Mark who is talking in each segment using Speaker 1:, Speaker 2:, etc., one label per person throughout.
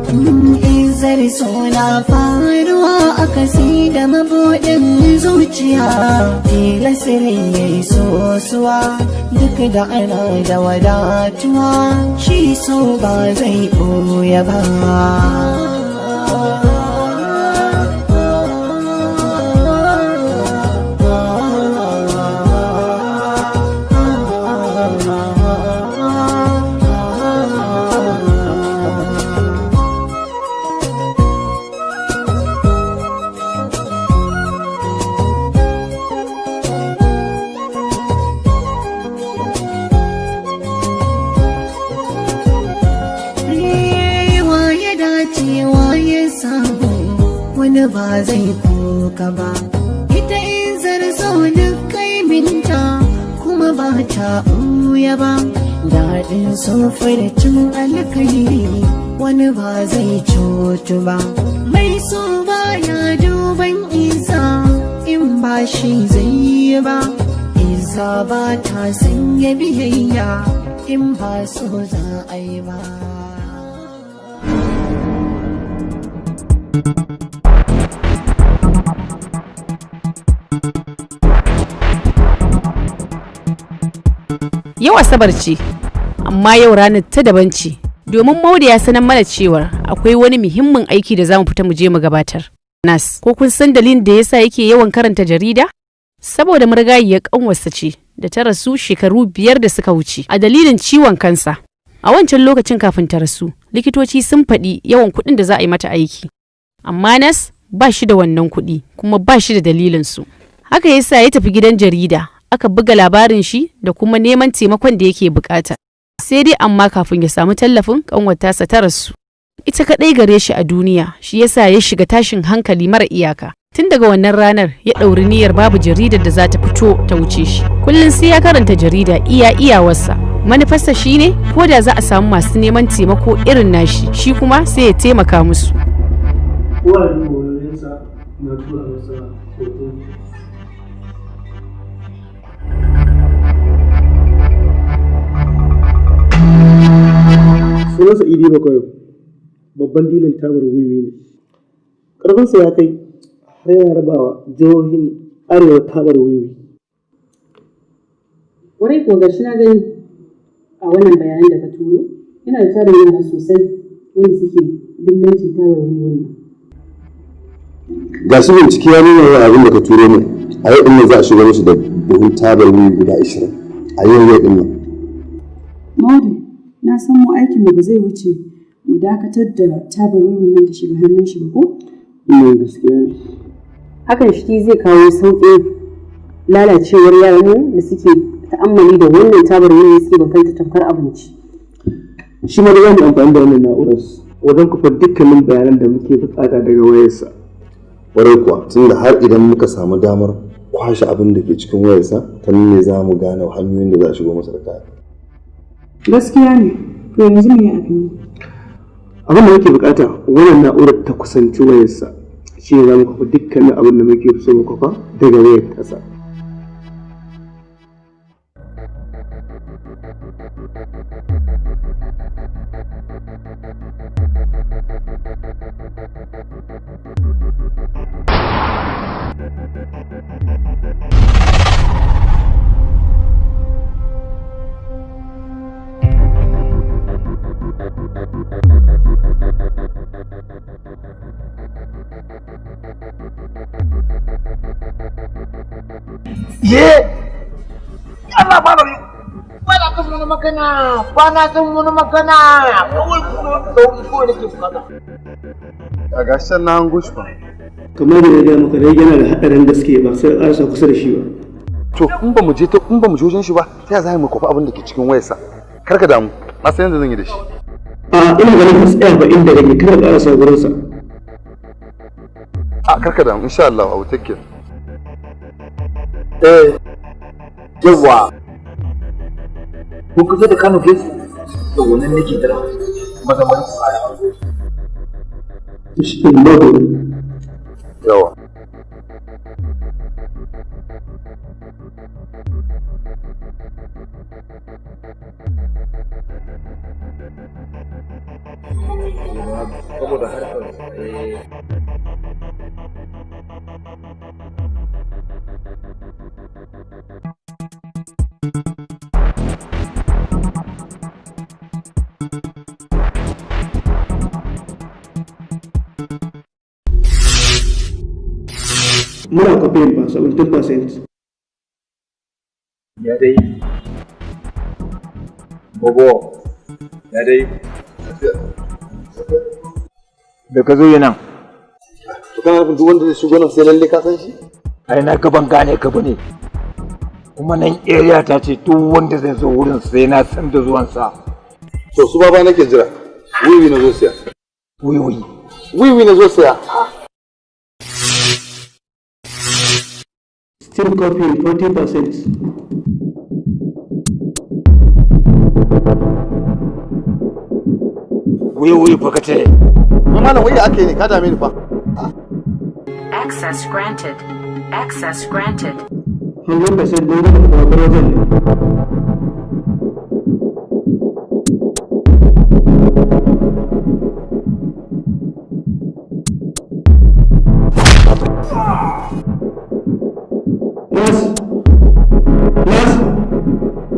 Speaker 1: Izzar so na faruwa a kasi da mabuɗin zuciya, tilasirin ya yi sosuwa duk da ana da wadatuwa, shi so ba zai ɓoye ba. Wani ba zai kuka ba, ita Izzar so duk kai minta kuma ba ta ɓuya ba. Daɗin sofar cin alkairi wani ba zai cutu ba, mai so ba ya duban isa in ba shi zai yi ba. Izza ba ta sanya biyayya in ba so za a yi ba.
Speaker 2: Yau Asabar ce, amma yau ranar ta daban ce, domin Maude ya sanar mana cewar akwai wani muhimmin aiki da za mu fita mu je mu gabatar. Nas, ko kun san dalilin da yasa yake yawan karanta jarida? Saboda marigayiyar ƙanwarsa ce da ta rasu shekaru 5 da suka wuce a dalilin ciwon kansa. A wancan lokacin kafin ta rasu, likitoci sun faɗi yawan kuɗin da za a yi mata aiki. Amma Nas ba shi da wannan kuɗi kuma ba shi da dalilinsu. Haka yasa ya tafi gidan jarida. Aka buga labarin shi da kuma neman taimakon da yake bukata. Sai dai amma kafin ya samu tallafin kanwata ta rasu. Ita kadai gare shi a duniya, shi yasa ya shiga tashin hankali mara iyaka. Tun daga wannan ranar ya ɗauri niyyar babu jaridar da za ta fito ta wuce shi. Kullum sai ya karanta jarida iya iyawarsa. Manufarsa shine ko da za a samu masu neman taimako irin nashi, shi kuma sai ya taimaka musu.
Speaker 3: Sunansa Idi Bakwai, babban dilin tabar wiwi ne. Ƙarfinsa ya kai har yana rabawa jihohin arewa tabar wiwi.
Speaker 4: Warai ko gashi na gani a wannan bayanan da ka turo, yana da tarin yara sosai wanda suke dillancin tabar wiwi nan.
Speaker 5: Ga shi bincike ya nuna abin da ka turo min, a yau ɗin za a shiga musu da buhun tabar wiwi guda 20 a yau ɗin nan.
Speaker 4: Maude, na san mu aikin mu ba zai wuce mu dakatar da tabar wiwin nan da shiga hannun shi ba ko?
Speaker 3: Gaskiya.
Speaker 4: Hakan shi zai kawo sauƙin lalacewar yaran da suke ta'ammali da wannan tabar wiwin suke bakanta tamkar abinci.
Speaker 3: Shi ma da za mu amfani da wannan na'urar wajen kufa dukkanin bayanan da muke buƙata daga wayarsa.
Speaker 5: Warai kuwa, tunda har idan muka samu damar kwashe abin da ke cikin wayarsa, ta ne za mu gane hanyoyin da za a shigo masa da kaya.
Speaker 4: Gaskiya ne, to yanzu me abin
Speaker 3: da muke bukata wannan na'urar ta kusanci wayarsa shi ne za mu kafa dukkanin abin da muke so mu kafa daga wayar tasa.
Speaker 6: Allah ba bari bana kan wani magana kawai ko nake bukata
Speaker 5: A gasar na hango shi ba.
Speaker 3: Kamar da ya gaya maka dai yana da haɗarin gaske ba sai a sa kusa da shi ba.
Speaker 5: To in ba mu je wajen shi ba, ta za mu kofa abin da ke cikin wayarsa. Kar ka damu, na san yadda zan yi da shi.
Speaker 3: A ina ganin ka tsaya ba inda kake kada ka rasa gurin sa.
Speaker 5: A kar ka damu, insha Allah, I will take care.
Speaker 6: Yawa ko kusa da Kano ke to wannan nake tara maza mai tsaya
Speaker 3: Shi ne babu.
Speaker 5: Yawa.
Speaker 6: saboda harkar
Speaker 3: muna kwafen ba 17%.
Speaker 6: ya dai bobo ya dai da ka zo yi nan
Speaker 5: to kana nufin duk wanda zai shigo nan sai lalle ka san shi?
Speaker 6: ai na gaban gane ka bane kuma nan area ta ce duk wanda zai zo wurin sai na san da zuwansa.
Speaker 5: To su baba nake jira. Wiwi na zo siya. Wiwi na zo siya.
Speaker 3: Still copying 20%.
Speaker 6: Wiwi fa kace.
Speaker 5: Mama nan wai ake ne ka dame ni fa.
Speaker 7: Access granted. Access granted.
Speaker 3: 100% don gaba da babbar wajen ne.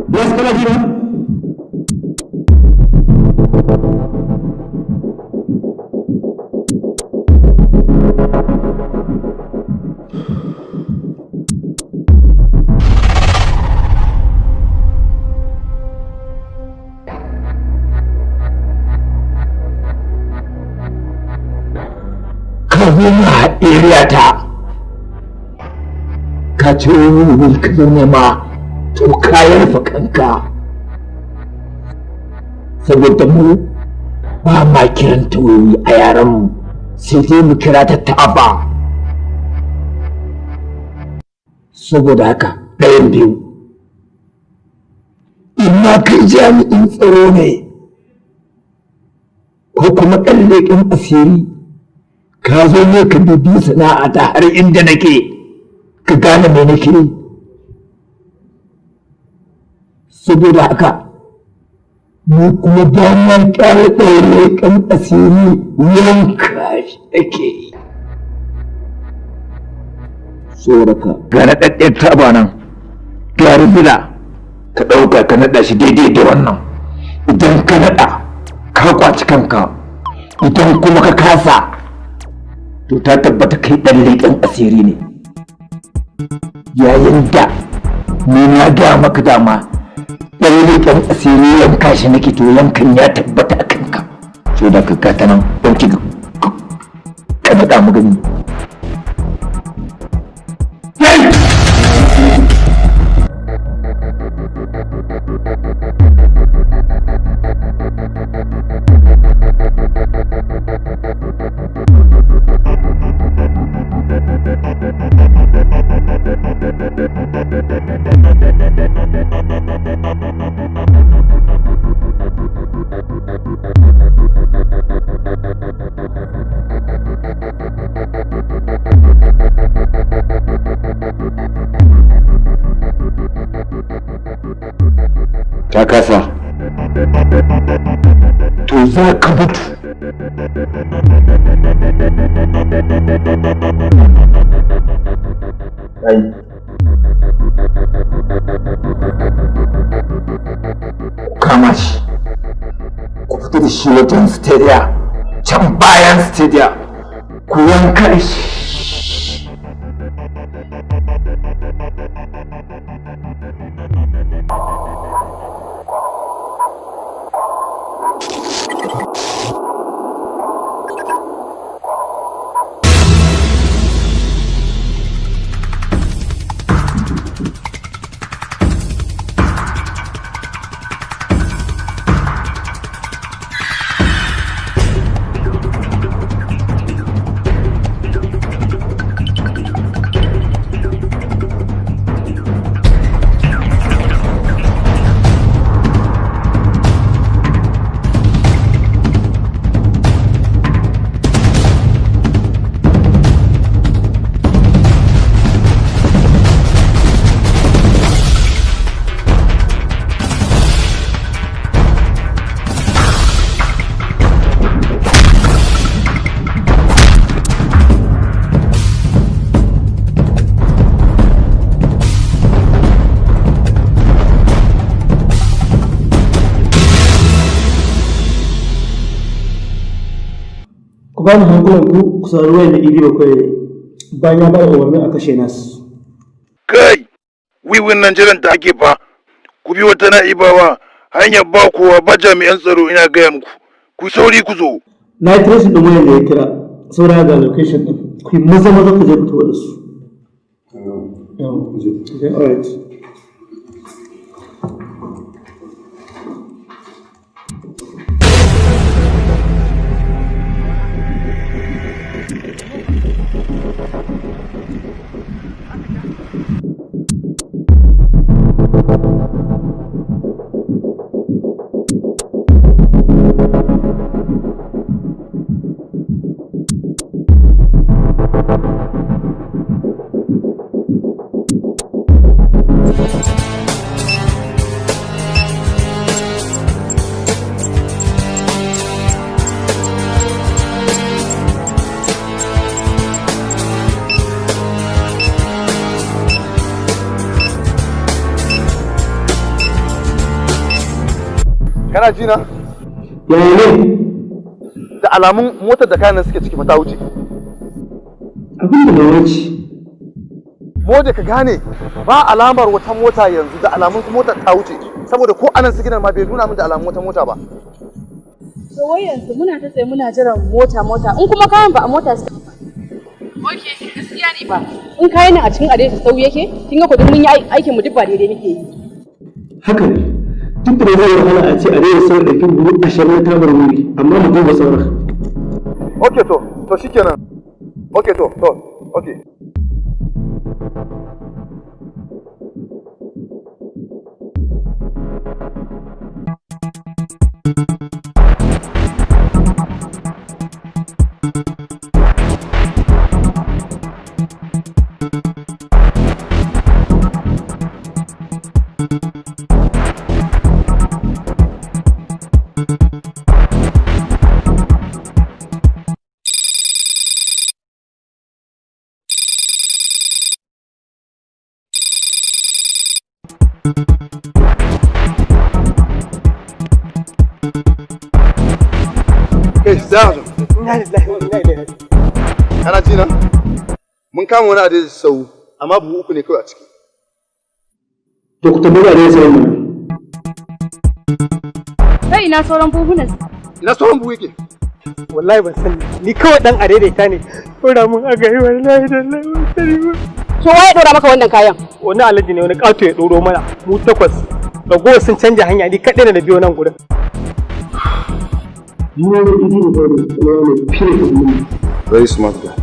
Speaker 3: Nas kana jira?
Speaker 6: Ka zo na area ta ka ce wani ka zo nema to kayan fa kanka saboda mu ba ma kiran ta wuri a yaran mu sai dai mu kira ta ta'aba saboda haka ɗayan biyu in ma kai jami'in tsaro ne ko kuma ɗan leƙen asiri ka zo ne ka bibi sana'ata har inda nake ka gane me nake saboda haka mu kuma ba mu ƙara ɗaure kan asiri yanka shi ake yi tsoraka ga naɗaɗɗen taba nan ga rubula ka ɗauka ka naɗa shi daidai da wannan idan ka naɗa ka kwaci kanka idan kuma ka kasa to ta tabbata kai ɗan leƙen asiri ne yayin da ni na gaya maka dama ɗan leƙen asiri yanka shi nake to yankan ya tabbata a kanka so da ka gata nan ɗauki ka naɗa mu gani ta kasa to za ka mutu kama shi ku fita da shi wajen stadia can bayan stadia ku yanka shi
Speaker 3: ku ba ni hankulan ku sauri wayan da idi bakwai bayan ya ba da umarnin a kashe nasu.
Speaker 8: Kai, wiwin nan jiran ta ake fa, ku bi wata na'ibawa hanyar ba kowa ba jami'an tsaro ina gaya muku, ku sauri ku zo.
Speaker 3: Na yi tracing ɗin wayan da ya kira, saura ga location ɗin, ku yi maza ku je fitowa da su. Alright.
Speaker 5: Kana ji na?
Speaker 3: Yaya ne?
Speaker 5: Da alamun motar da kayan suke ciki ta wuce.
Speaker 3: Abin da na wuce.
Speaker 5: Mode ka gane ba alamar wata mota yanzu da alamun motar ta wuce saboda ko anan siginar ma bai nuna min da alamun wata mota ba.
Speaker 4: To wai yanzu muna ta tsaye muna jiran mota in kuma kayan ba a mota suka ba. Okay, gaskiya ne ba. In kayan nan a cikin adai sau yake, kin ga ko mun yi aikin mu duk ba daidai muke yi.
Speaker 3: Haka ne. Duk da zai wahala a ce a daidai sauran ɗauki buhu 20 na tabar wuri, amma mu duba sauran.
Speaker 5: Okay to shikenan. Okay. Kana ji na? Mun kama wani adai sau amma buhu 3 ne kawai a ciki.
Speaker 3: To ku tabbata da sai mu.
Speaker 4: Kai ina sauran buhunan?
Speaker 5: Ina sauran buhu yake?
Speaker 3: Wallahi ban sani. Ni kawai dan adaidaita ne. Dora mun aga yi wallahi da Allah.
Speaker 4: To waye dora maka wannan kayan?
Speaker 3: Wani alaji ne wani kato ya doro mana mu 8. Ragowar sun canja hanya ni kaɗai da biyo nan gurin.
Speaker 5: Very smart guy.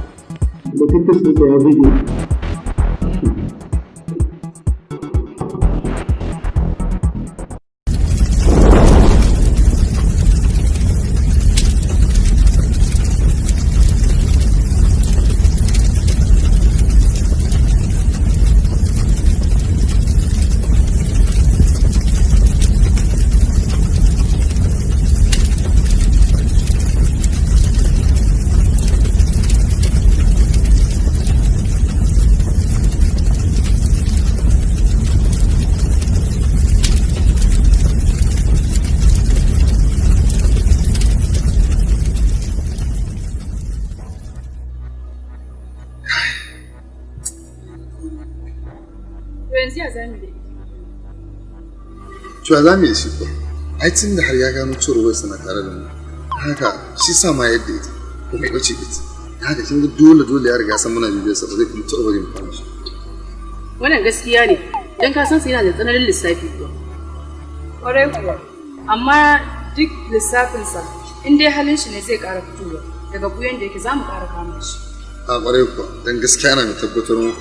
Speaker 9: Cewa za mu yi shi ba, ai tun da har ya gano cewar wai na tare da mu, haka shi sa ma yadda ita ko mai ɓace ita, haka kin ga dole ya riga san muna bibiyar sa ba zai kuma taɓa bari mu kama shi.
Speaker 2: Wannan gaskiya ne, dan ka san sa yana da tsananin lissafi kuwa.
Speaker 4: Ƙwarai kuwa, amma duk lissafinsa in dai halin shi ne zai ƙara fitowa daga buyan da yake za mu ƙara kama shi.
Speaker 9: A ƙwarai kuwa, dan gaskiya na mai tabbatar mu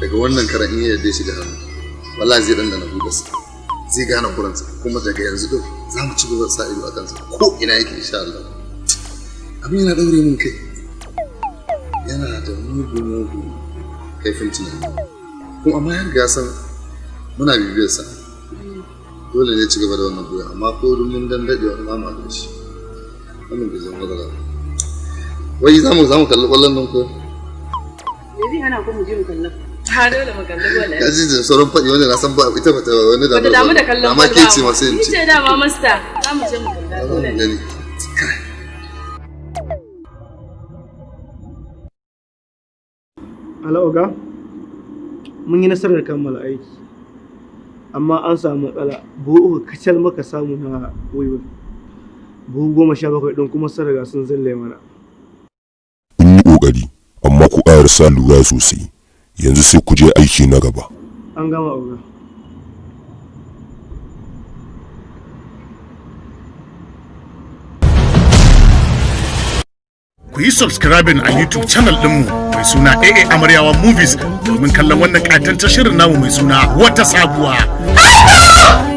Speaker 9: daga wannan karan in ya yarda shi da hannu, wallahi zai dandana buɗarsa. Zai gane kuransa kuma daga yanzu din za mu ci gaba da sa ido a kansa ko ina yake insha Allah. Abin yana daure mun kai, yana da mugu kaifin tunani kuma amma ya riga san muna bibiyar sa dole ne ci gaba da wannan doya amma ko mun dan dade wani mama da shi wannan bai zama da wai za mu kalli kwallon nan ko
Speaker 2: yanzu ana ko mu je mu kallon ta dole mu kalli wannan
Speaker 9: kaji da sauran faɗi wanda na san ba ita ba ta wani da
Speaker 2: damu da kallon
Speaker 9: amma ke ce masu yin
Speaker 2: ci ce dama master za mu je mu kalla dole ne
Speaker 3: Oga, mun yi nasarar kammala aiki, amma an samu matsala. Buhu kacal maka samu na wiwi. Buhu 17 ɗin kuma sun riga sun zalle mana.
Speaker 10: Kun yi ƙoƙari, amma ku ƙara sa lura sosai. Yanzu sai ku je aiki na gaba.
Speaker 3: An gama Oga.
Speaker 11: Ku yi subscribing a YouTube channel ɗinmu mai suna AA Amaryawa Movies domin kallon wannan ƙatancin shirin namu mai suna Wata Sabuwa.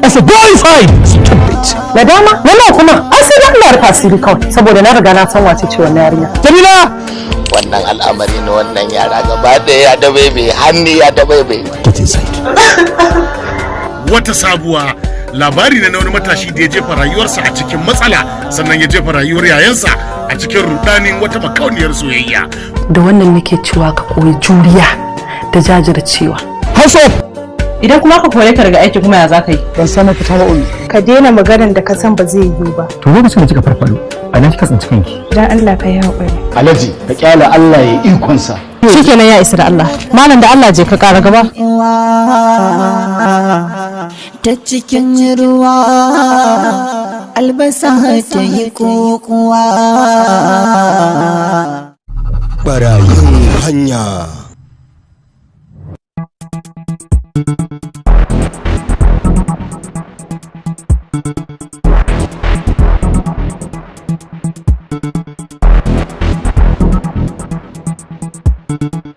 Speaker 6: As a bonafide stupid.
Speaker 4: Da dama, wannan kuma an sai Allah ya fasiri kawai saboda na riga na san wace ce wannan yarinya.
Speaker 6: Jamila!
Speaker 12: Wannan al'amari na wannan yara gaba ɗaya ya dabaibe, hannu ya dabaibe.
Speaker 6: Get inside.
Speaker 11: Wata Sabuwa labari ne na wani matashi da ya jefa rayuwarsa a cikin matsala sannan ya jefa rayuwar yayansa a cikin rudanin wata makauniyar soyayya.
Speaker 4: Da wannan nake cewa ka koyi juriya da jajircewa.
Speaker 6: Haso!
Speaker 4: Idan kuma ka kore ka daga aiki kuma ya za ka yi?
Speaker 6: Ban san ka tawo.
Speaker 4: Ka daina maganar da ka san ba zai yiwu ba.
Speaker 6: To lokacin da kika farfado, a nan kika tsinci kanki.
Speaker 4: Dan Allah ka yi haƙuri.
Speaker 6: Alhaji, ka kyale Allah ya ikonsa.
Speaker 4: Shikenan ya isa da Allah. Malam da Allah je ka ƙara gaba.
Speaker 1: Ta cikin ruwa albasa ta yi kokuwa.
Speaker 10: Barayin hanya.
Speaker 1: Thank you.